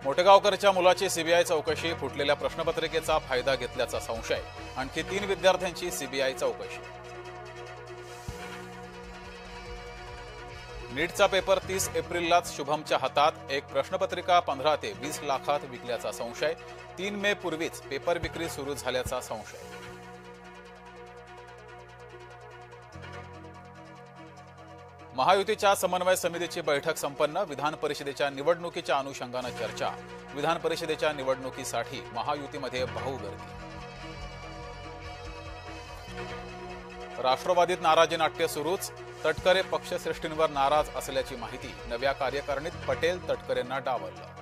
मोठेगावकरच्या मुलाची सीबीआय चौकशी, फुटलेल्या प्रश्नपत्रिकेचा फायदा घेतल्याचा संशय, आणखी 3 विद्यार्थ्यांची सीबीआय चौकशी. नीटचा पेपर 30 एप्रिललाच शुभमच्या हातात, एक प्रश्नपत्रिका 15 ते 20 लाखात विकल्याचा संशय, 3 मे पूर्वीच पेपर विक्री सुरू झाल्याचा संशय. महायुतीच्या समन्वय समितीची बैठक संपन्न, विधान परिषदेच्या निवडणुकीच्या अनुषंगाने चर्चा, विधान परिषदेच्या निवडणुकीसाठी महायुतीमध्ये भाऊगर्दी. राष्ट्रवादीत नाराजी नाट्य सुरूच, तटकरे पक्षश्रेष्ठींवर नाराज असल्याची माहिती, नव्या कार्यकारिणीत पटेल तटकरेंना डावललं.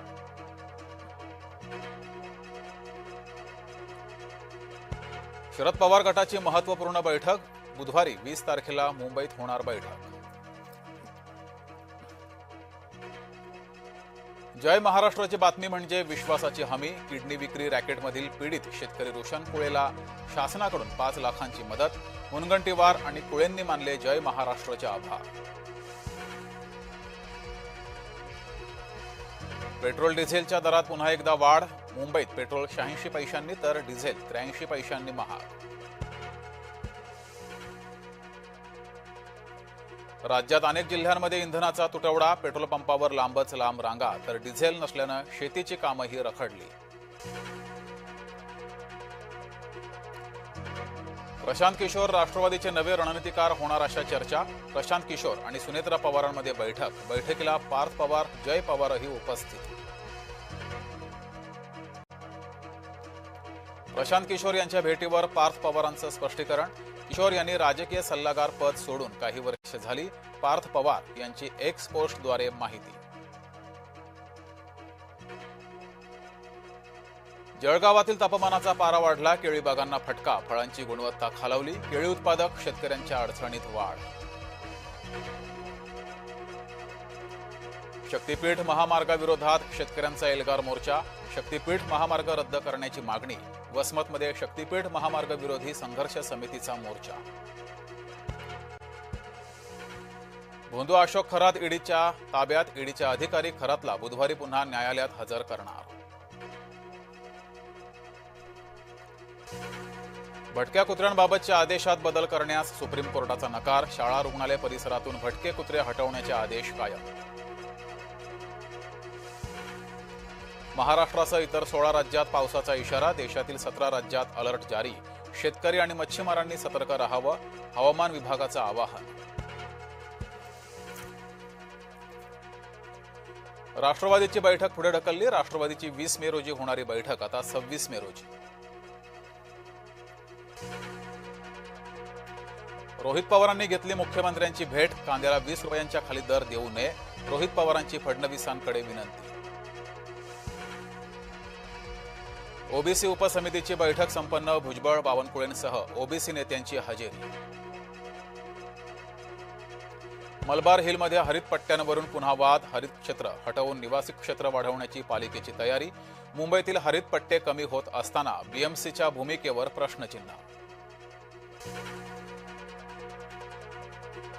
शरद पवार गटाची महत्त्वपूर्ण बैठक, बुधवारी 20 तारखेला मुंबईत होणार बैठक. जय महाराष्ट्राची बातमी म्हणजे विश्वासाची हमी, किडनी विक्री रॅकेटमधील पीडित शेतकरी रोशन कुळेला शासनाकडून 5 लाखांची मदत, मुनगंटीवार आणि कुळेंनी मानले जय महाराष्ट्राचे आभार. पेट्रोल डिझेलच्या दरात पुन्हा एकदा वाढ, मुंबईत पेट्रोल 86 पैशांनी तर डिझेल 83 पैशांनी महाग. राज्यात अनेक जिल्ह्यांमध्ये इंधनाचा तुटवडा, पेट्रोल पंपावर लांबच लांब रांगा, तर डिझेल नसल्यानं शेतीची कामंही रखडली. प्रशांत किशोर राष्ट्रवादीचे नवे रणनीतिकार होणार अशा चर्चा, प्रशांत किशोर आणि सुनेत्रा पवारांमध्ये बैठक, बैठकीला पार्थ पवार, जय पवारही उपस्थित. प्रशांत किशोर यांच्या भेटीवर पार्थ पवारांचं स्पष्टीकरण, किशोर यांनी राजकीय सल्लागार पद सोडून काही वर्ष झाली, पार्थ पवार यांची एक्स पोस्टद्वारे माहिती. जळगावातील तापमानाचा पारा वाढला, केळी बागांना फटका, फळांची गुणवत्ता खालावली, केळी उत्पादक शेतकऱ्यांच्या अडचणीत वाढ. शक्तीपीठ महामार्गाविरोधात शेतकऱ्यांचा एल्गार मोर्चा, शक्तीपीठ महामार्ग रद्द करण्याची मागणी, वसमतमध्ये शक्तीपीठ महामार्ग विरोधी संघर्ष समितीचा मोर्चा. भोंदू अशोक खरात ईडीच्या ताब्यात, ईडीच्या अधिकारी खरातला बुधवारी पुन्हा न्यायालयात हजर करणार. भटक्या कुत्र्यांबाबतच्या आदेशात बदल करण्यास सुप्रीम कोर्टाचा नकार, शाळा रुग्णालय परिसरातून भटके कुत्रे हटवण्याचे आदेश कायम. महाराष्ट्रासह इतर 16 राज्यात पावसाचा इशारा, देशातील 17 राज्यात अलर्ट जारी, शेतकरी आणि मच्छीमारांनी सतर्क राहावं, हवामान विभागाचं आवाहन. राष्ट्रवादीची बैठक पुढे ढकलली, राष्ट्रवादीची 20 मे रोजी होणारी बैठक आता 26 मे रोजी. रोहित पवारांनी घेतली मुख्यमंत्र्यांची भेट, कांद्याला 20 रुपयांच्या खाली दर देऊ नये, रोहित पवारांची फडणवीसांकडे विनंती. ओबीसी उपसमितीची बैठक संपन्न, भुजबळ, बावनकुळेंसह ओबीसी नेत्यांची हजेरी. मलबार हिलमध्ये हरित पट्ट्यांवरून पुन्हा वाद, हरित क्षेत्र हटवून निवासी क्षेत्र वाढवण्याची पालिकेची तयारी, मुंबईतील हरित पट्टे कमी होत असताना बीएमसीच्या भूमिकेवर प्रश्नचिन्ह.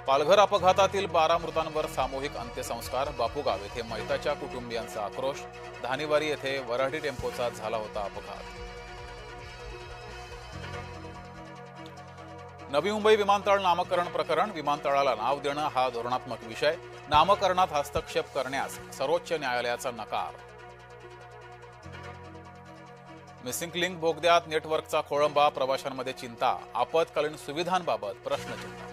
पालघर अपघातातील 12 मृतांवर सामूहिक अंत्यसंस्कार, बापूगाव येथे मैताच्या कुटुंबियांचा आक्रोश, धानीवारी येथे वऱ्हाडी टेम्पोचा झाला होता अपघात. नवी मुंबई विमानतळ नामकरण प्रकरण, विमानतळाला नाव देणं हा धोरणात्मक विषय, नामकरणात हस्तक्षेप करण्यास सर्वोच्च न्यायालयाचा नकार. मिसिंग लिंक बोगद्यात नेटवर्कचा खोळंबा, प्रवाशांमध्ये चिंता, आपत्कालीन सुविधांबाबत प्रश्नचिन्ह.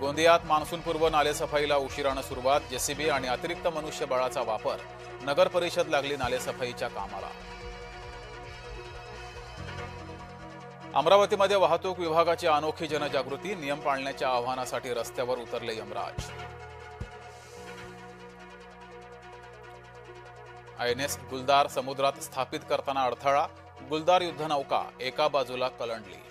गोंदियात मान्सूनपूर्व नालेसफाईला उशिरानं सुरुवात, जेसीबी आणि अतिरिक्त मनुष्यबळाचा वापर, नगर परिषद लागली नालेसफाईच्या कामाला. अमरावतीमध्ये वाहतूक विभागाची अनोखी जनजागृती, नियम पाळण्याच्या आवाहनासाठी रस्त्यावर उतरले यमराज. आयएनएस गुलदार समुद्रात स्थापित करताना अडथळा, गुलदार युद्धनौका एका बाजूला कलंडली.